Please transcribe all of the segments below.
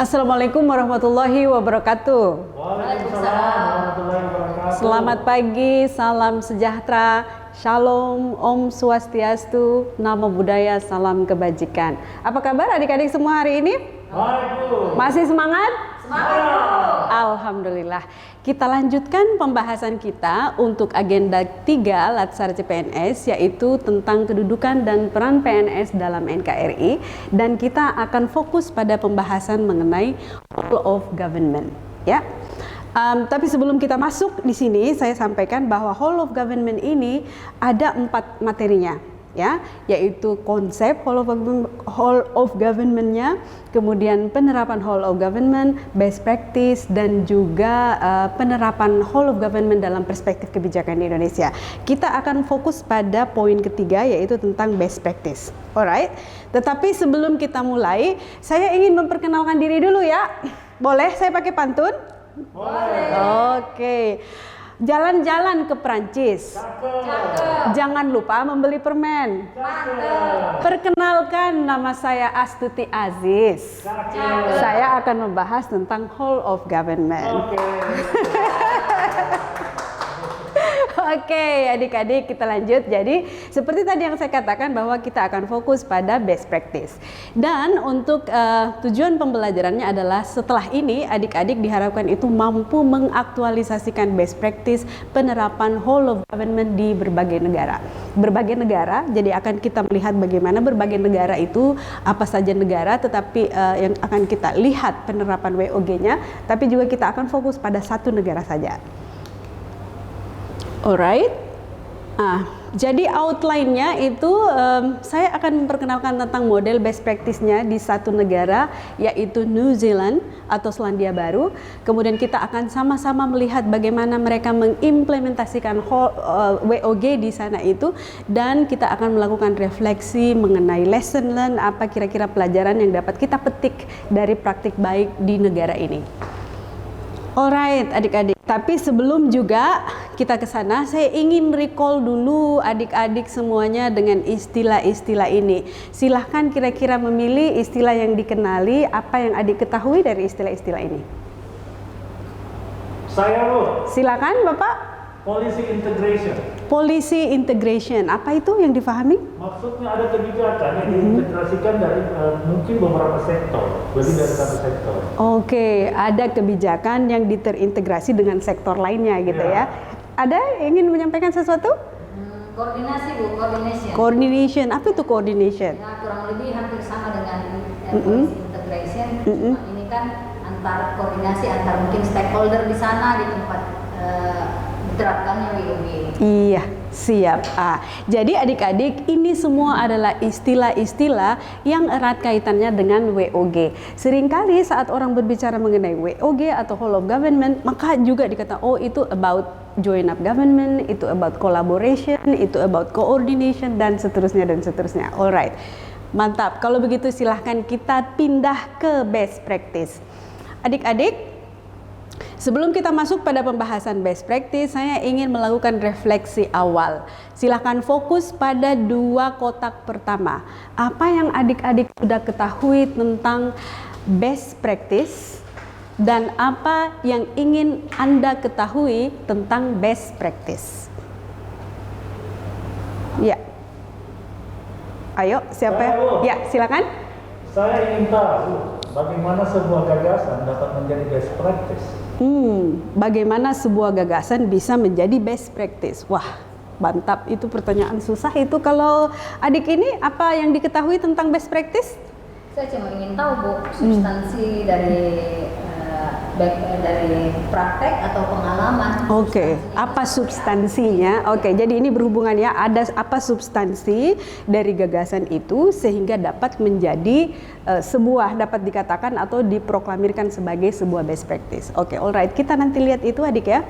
Assalamualaikum warahmatullahi wabarakatuh. Waalaikumsalam warahmatullahi wabarakatuh. Selamat pagi, salam sejahtera, shalom, om swastiastu, namo buddhaya, salam kebajikan. Apa kabar adik-adik semua hari ini? Baik, Bu. Masih semangat? Semangat. Alhamdulillah. Kita lanjutkan pembahasan kita untuk agenda 3 Latsar CPNS, yaitu tentang kedudukan dan peran PNS dalam NKRI, dan kita akan fokus pada pembahasan mengenai whole of government, ya. Tapi sebelum kita masuk di sini, saya sampaikan bahwa whole of government ini ada 4 materinya, ya, yaitu konsep whole of government-nya, kemudian penerapan whole of government, best practice, dan juga penerapan whole of government dalam perspektif kebijakan di Indonesia. Kita akan fokus pada poin ketiga, yaitu tentang best practice. Alright, tetapi sebelum kita mulai, saya ingin memperkenalkan diri dulu ya. Boleh saya pakai pantun? Boleh. Oke. Jalan-jalan ke Prancis. Cakep. Jangan lupa membeli permen. Cakep. Perkenalkan, nama saya Astuti Aziz. Cakep. Saya akan membahas tentang whole of government. Oke. Oke, adik-adik, kita lanjut. Jadi, seperti tadi yang saya katakan bahwa kita akan fokus pada best practice. Dan untuk tujuan pembelajarannya adalah setelah ini adik-adik diharapkan itu mampu mengaktualisasikan best practice penerapan whole of government di berbagai negara. Berbagai negara, jadi akan kita melihat bagaimana berbagai negara itu apa saja negara, tetapi yang akan kita lihat penerapan WOG-nya, tapi juga kita akan fokus pada satu negara saja. Alright, jadi outline-nya itu saya akan memperkenalkan tentang model best practice-nya di satu negara, yaitu New Zealand atau Selandia Baru. Kemudian kita akan sama-sama melihat bagaimana mereka mengimplementasikan WOG di sana itu, dan kita akan melakukan refleksi mengenai lesson learn, apa kira-kira pelajaran yang dapat kita petik dari praktik baik di negara ini. Alright, adik-adik. Tapi sebelum juga kita ke sana, saya ingin recall dulu adik-adik semuanya dengan istilah-istilah ini. Silahkan kira-kira memilih istilah yang dikenali, apa yang adik ketahui dari istilah-istilah ini. Saya, Bu. Silakan, Bapak. Policy integration. Policy integration, apa itu yang difahami? Maksudnya ada kebijakan yang diintegrasikan dari mungkin beberapa sektor, lebih dari satu sektor. Oke, ada kebijakan yang terintegrasi dengan sektor lainnya gitu ya. Ada ingin menyampaikan sesuatu? Koordinasi, Bu, coordination. Coordination, apa itu coordination? Ya, kurang lebih hampir sama dengan policy integration. Cuma ini kan antar koordinasi antar mungkin stakeholder di sana di tempat diterapkannya WOG. Iya, siap. Jadi adik-adik, ini semua adalah istilah-istilah yang erat kaitannya dengan WOG. Seringkali saat orang berbicara mengenai WOG atau whole of government, maka juga dikata, oh itu about joint up government, itu about collaboration, itu about coordination, dan seterusnya dan seterusnya. Alright, mantap. Kalau begitu silahkan kita pindah ke best practice. Adik-adik, sebelum kita masuk pada pembahasan best practice, saya ingin melakukan refleksi awal. Silahkan fokus pada 2 kotak pertama. Apa yang adik-adik sudah ketahui tentang best practice, dan apa yang ingin Anda ketahui tentang best practice? Ya. Ayo, siapa? Ya, silakan. Saya ingin tahu bagaimana sebuah gagasan dapat menjadi best practice. Bagaimana sebuah gagasan bisa menjadi best practice? Wah, mantap, itu pertanyaan susah itu. Kalau adik ini apa yang diketahui tentang best practice? Saya cuma ingin tahu, Bu, substansi dari praktek atau pengalaman. Oke, apa substansinya? Oke, jadi ini berhubungan ya, ada apa substansi dari gagasan itu sehingga dapat menjadi dapat dikatakan atau diproklamirkan sebagai sebuah best practice. Oke, alright, kita nanti lihat itu adik ya.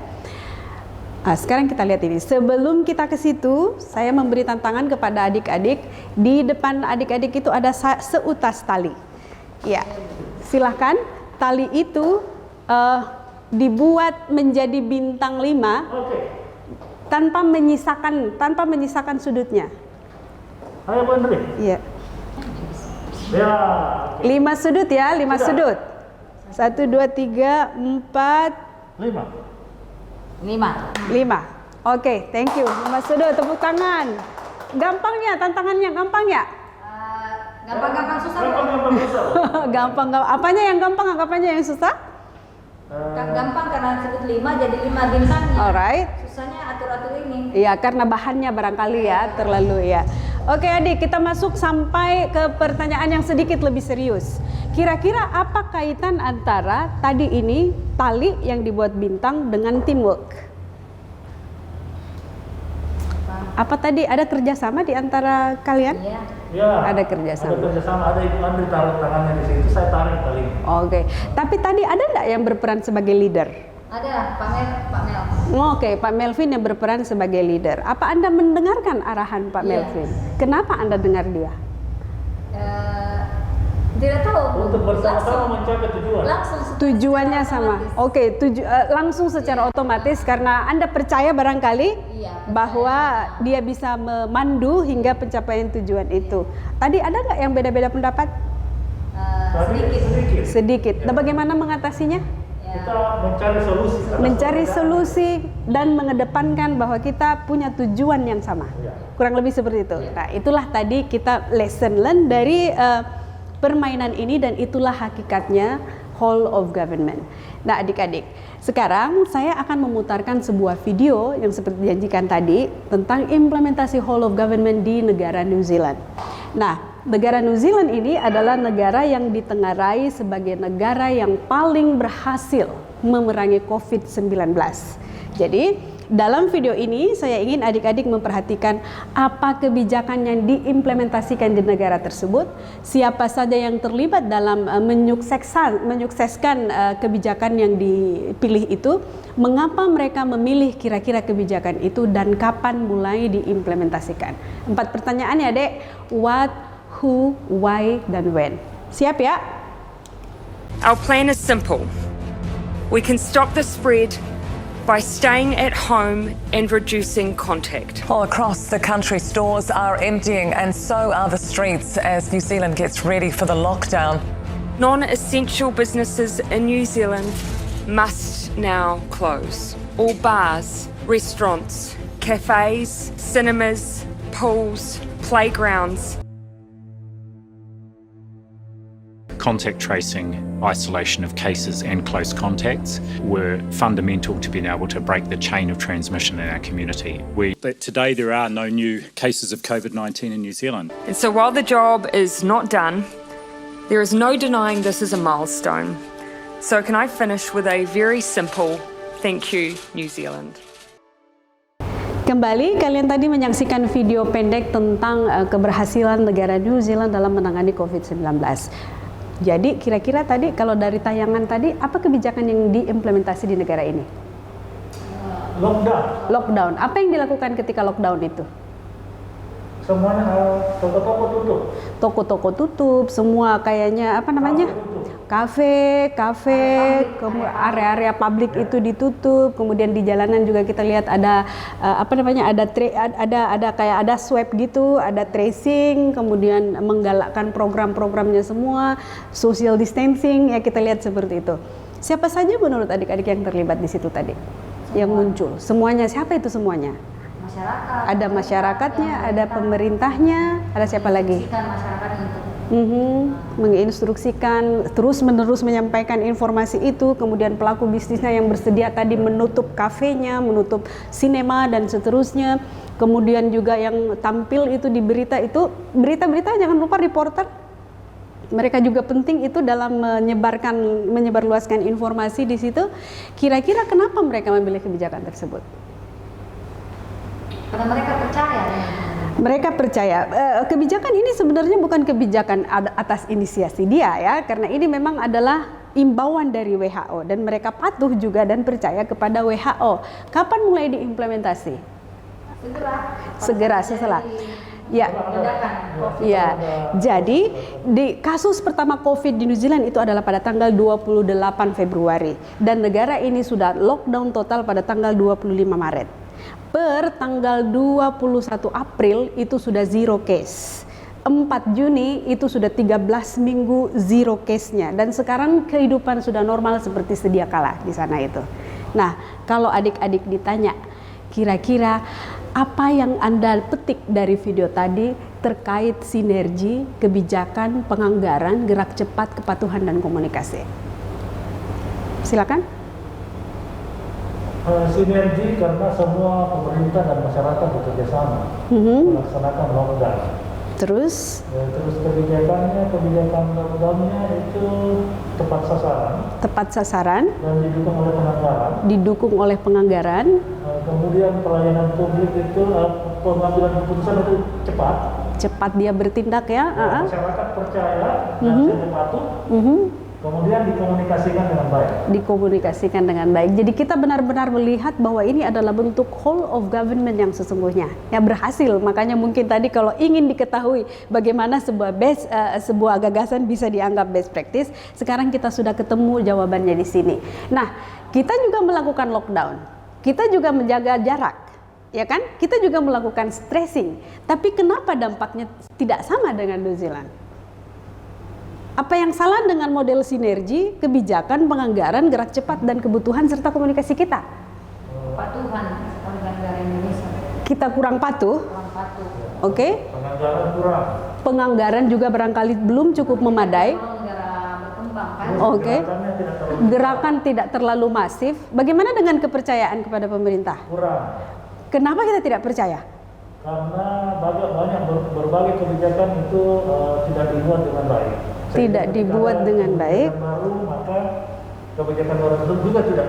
Sekarang kita lihat ini. Sebelum kita ke situ, saya memberi tantangan kepada adik-adik. Di depan adik-adik itu ada seutas tali. Ya, silahkan. Tali itu dibuat menjadi bintang 5 tanpa menyisakan sudutnya. Ayo, Bu Andri. Iya. Ya. 5 sudut ya, 5 sudut. 1, 2, 3, 4, 5. 5. Oke, thank you Mas Sudo, tepuk tangan. Gampangnya, tantangannya gampang ya? Gampang-gampang susah. Gampang susah. Gampang. Apanya yang gampang, apanya yang susah? Gampang karena sebut 5 jadi 5 bintangnya. Alright. Susahnya atur-atur ini. Iya, karena bahannya barangkali ya terlalu ya. Oke adik, kita masuk sampai ke pertanyaan yang sedikit lebih serius. Kira-kira apa kaitan antara tadi ini tali yang dibuat bintang dengan teamwork? Apa tadi ada kerjasama di antara kalian? Iya. Ya. Ada kerjasama. Ada kerjasama, ada Ibu Andri taruh tangannya di situ, saya tarik paling. Oke, tapi tadi ada nggak yang berperan sebagai leader? Ada Pak Mel. Oke, Pak Melvin yang berperan sebagai leader. Apa Anda mendengarkan arahan Pak Iya. Melvin? Kenapa Anda dengar dia? Tidak tahu. Untuk bersama-sama mencapai tujuan. Langsung Tujuannya sama. otomatis. Oke, langsung secara otomatis karena Anda percaya barangkali Iya, percaya. bahwa dia bisa memandu hingga pencapaian tujuan itu. Tadi ada nggak yang beda-beda pendapat? Sedikit. Sedikit. Nah, bagaimana mengatasinya? Ya. Kita mencari solusi. Mencari solusi dan mengedepankan bahwa kita punya tujuan yang sama. Iya. Kurang lebih seperti itu. Nah, itulah tadi kita lesson learn dari permainan ini dan itulah hakikatnya whole of government. Nah, adik-adik, sekarang saya akan memutarkan sebuah video yang seperti dijanjikan tadi tentang implementasi whole of government di negara New Zealand. Nah, negara New Zealand ini adalah negara yang ditengarai sebagai negara yang paling berhasil memerangi COVID-19. Jadi, dalam video ini saya ingin adik-adik memperhatikan apa kebijakan yang diimplementasikan di negara tersebut, siapa saja yang terlibat dalam menyukseskan kebijakan yang dipilih itu, mengapa mereka memilih kira-kira kebijakan itu dan kapan mulai diimplementasikan. 4 pertanyaan ya, Dek. What, who, why, dan when. Siap ya? Our plan is simple. We can stop the spread by staying at home and reducing contact. All across the country, stores are emptying and so are the streets as New Zealand gets ready for the lockdown. Non-essential businesses in New Zealand must now close. All bars, restaurants, cafes, cinemas, pools, playgrounds. Contact tracing, isolation of cases and close contacts were fundamental to being able to break the chain of transmission in our community. But today there are no new cases of COVID-19 in New Zealand. And so while the job is not done, there is no denying this is a milestone. So can I finish with a very simple thank you, New Zealand. Kembali, kalian tadi menyaksikan video pendek tentang keberhasilan negara New Zealand dalam menangani COVID-19. Jadi kira-kira tadi kalau dari tayangan tadi apa kebijakan yang diimplementasi di negara ini? Lockdown. Apa yang dilakukan ketika lockdown itu? Semuanya toko-toko tutup. Toko-toko tutup, semua kayaknya apa namanya? Kafe, area-area publik itu ditutup. Kemudian di jalanan juga kita lihat ada ada swab gitu, ada tracing, kemudian menggalakkan program-programnya semua, social distancing ya kita lihat seperti itu. Siapa saja menurut adik-adik yang terlibat di situ tadi? Yang muncul. Semuanya, siapa itu semuanya? Masyarakat. Ada masyarakatnya, ada pemerintahnya, ada siapa lagi? Masyarakat untuk menginstruksikan, terus-menerus menyampaikan informasi itu, kemudian pelaku bisnisnya yang bersedia tadi menutup kafenya, menutup sinema dan seterusnya, kemudian juga yang tampil itu di berita-berita jangan lupa reporter, mereka juga penting itu dalam menyebarluaskan informasi di situ. Kira-kira kenapa mereka memilih kebijakan tersebut? karena mereka percaya. Mereka percaya kebijakan ini sebenarnya bukan kebijakan atas inisiasi dia ya, karena ini memang adalah imbauan dari WHO dan mereka patuh juga dan percaya kepada WHO. Kapan mulai diimplementasi? Segera setelah. Ya, jadi di kasus pertama COVID di New Zealand itu adalah pada tanggal 28 Februari dan negara ini sudah lockdown total pada tanggal 25 Maret. Per tanggal 21 April itu sudah zero case. 4 Juni itu sudah 13 minggu zero case-nya, dan sekarang kehidupan sudah normal seperti sedia kala di sana itu. Nah, kalau adik-adik ditanya, kira-kira apa yang Anda petik dari video tadi terkait sinergi, kebijakan, penganggaran, gerak cepat, kepatuhan, dan komunikasi? Silakan. Sinergi karena semua pemerintah dan masyarakat bekerja sama melaksanakan lockdown. Terus Terus kebijakan lockdownnya itu tepat sasaran tepat sasaran, dan didukung oleh penganggaran. didukung oleh penganggaran, Kemudian pelayanan publik itu pengambilan keputusan itu cepat. cepat dia bertindak ya. Masyarakat percaya dan patuh. Kemudian dikomunikasikan dengan baik. Dikomunikasikan dengan baik. Jadi kita benar-benar melihat bahwa ini adalah bentuk whole of government yang sesungguhnya ya berhasil. Makanya mungkin tadi kalau ingin diketahui bagaimana sebuah gagasan bisa dianggap best practice, sekarang kita sudah ketemu jawabannya di sini. Nah, kita juga melakukan lockdown, kita juga menjaga jarak, ya kan? Kita juga melakukan stressing. Tapi kenapa dampaknya tidak sama dengan New Zealand? Apa yang salah dengan model sinergi, kebijakan, penganggaran, gerak cepat, dan kebutuhan serta komunikasi kita? Kepatuhan warga negara Indonesia. Kita kurang patuh, Kurang patuh. oke? Penganggaran kurang. Penganggaran juga barangkali belum cukup memadai, Kalau negara berkembang kan. oke? Gerakannya tidak terlalu Gerakan tidak terlalu masif. Bagaimana dengan kepercayaan kepada pemerintah? kurang. Kenapa kita tidak percaya? Karena banyak berbagai kebijakan itu tidak dibuat dengan baik. Tidak dibuat dengan baik. Kebijakan baru, maka kebijakan baru itu juga tidak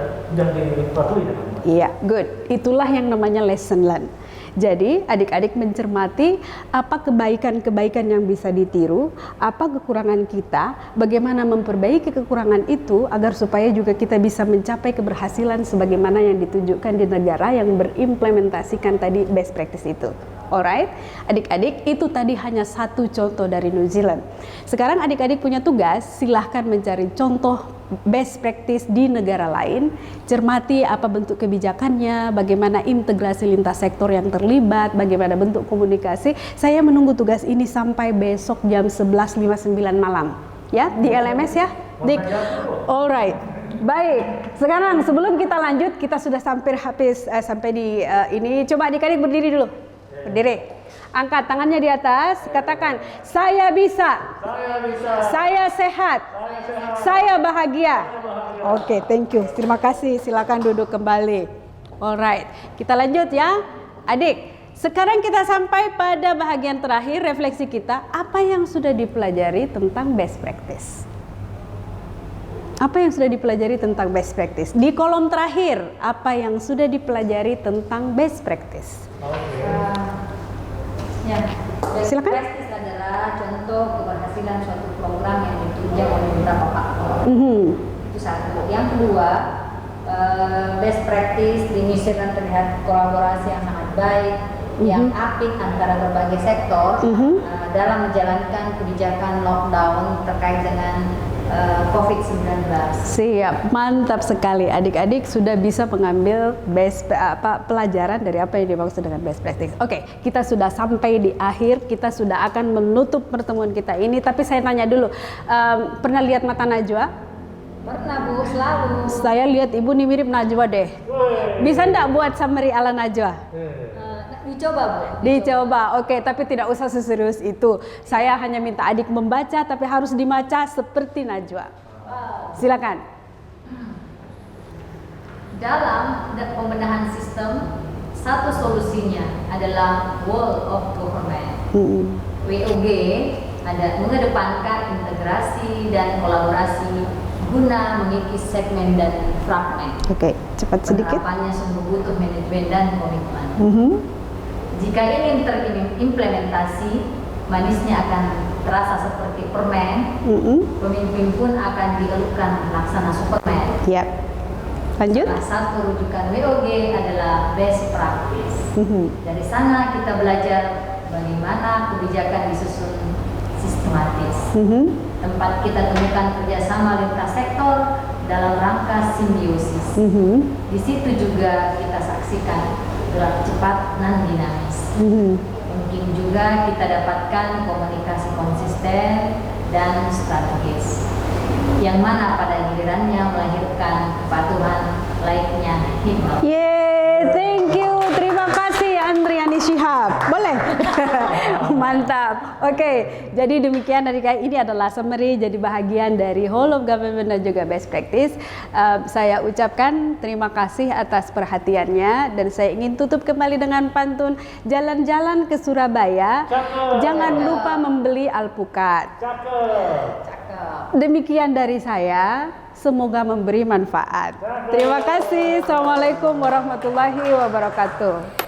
dipatuhi dengan baik. Iya, good. Itulah yang namanya lesson learned. Jadi adik-adik mencermati apa kebaikan-kebaikan yang bisa ditiru, apa kekurangan kita, bagaimana memperbaiki kekurangan itu agar supaya juga kita bisa mencapai keberhasilan sebagaimana yang ditunjukkan di negara yang berimplementasikan tadi best practice itu. Alright, adik-adik, itu tadi hanya satu contoh dari New Zealand. Sekarang adik-adik punya tugas, silahkan mencari contoh best practice di negara lain, cermati apa bentuk kebijakannya, bagaimana integrasi lintas sektor yang terlibat, bagaimana bentuk komunikasi. Saya menunggu tugas ini sampai besok jam 11.59 malam, ya, di LMS ya, Dik. Alright. Baik, sekarang sebelum kita lanjut, kita sudah sampai di ini. Coba adik-adik berdiri dulu. Berdiri. Angkat tangannya di atas, katakan, saya bisa. Saya sehat. Saya bahagia. Oke, thank you. Terima kasih. Silakan duduk kembali. Alright, kita lanjut ya. Adik, sekarang kita sampai pada bahagian terakhir refleksi kita. Apa yang sudah dipelajari tentang best practice? Apa yang sudah dipelajari tentang best practice? Di kolom terakhir, apa yang sudah dipelajari tentang best practice? Ya, best Silakan. practice adalah contoh keberhasilan suatu program yang ditunjang oleh beberapa faktor. Itu satu. Yang kedua, best practice di New Zealand terlihat kolaborasi yang sangat baik, yang apik antara berbagai sektor dalam menjalankan kebijakan lockdown terkait dengan COVID-19. Siap, mantap sekali. Adik-adik sudah bisa mengambil pelajaran dari apa yang dimaksud dengan best practice. Oke, kita sudah sampai di akhir, kita sudah akan menutup pertemuan kita ini. Tapi saya tanya dulu, pernah lihat mata Najwa? Pernah Bu, selalu. Saya lihat ibu nih mirip Najwa deh. Bisa ndak buat summary ala Najwa? Dicoba Bu. Dicoba, oke, tapi tidak usah seserius itu. Saya hanya minta adik membaca, tapi harus dibaca seperti Najwa. Silakan. Dalam pembenahan sistem, satu solusinya adalah World of Government. WOG ada mengedepankan integrasi dan kolaborasi guna mengikis segmen dan fragmen. Oke, cepat sedikit. Penerapannya sungguh butuh manajemen dan komitmen. Jika ingin terimplementasi, manisnya akan terasa seperti permen. Pemimpin pun akan dielukan laksana Superman. Yap. Lanjut. Salah satu rujukan WOG adalah best practice. Dari sana kita belajar bagaimana kebijakan disusun sistematis. Tempat kita temukan kerjasama lintas sektor dalam rangka simbiosis. Di situ juga kita saksikan gerak cepat dan dinamis. mungkin juga kita dapatkan komunikasi konsisten dan strategis, yang mana pada gilirannya melahirkan kepatuhan layaknya hikmah. Yeay, thank you. Terima kasih Andriani Shihab. Boleh? Mantap. Oke, jadi demikian adik-adik, ini adalah summary, jadi bahagian dari whole of government dan juga best practice. Saya ucapkan terima kasih atas perhatiannya dan saya ingin tutup kembali dengan pantun jalan-jalan ke Surabaya. Cakep. Jangan lupa membeli alpukat. Cakep. Demikian dari saya. Semoga memberi manfaat. Terima kasih. Assalamualaikum warahmatullahi wabarakatuh.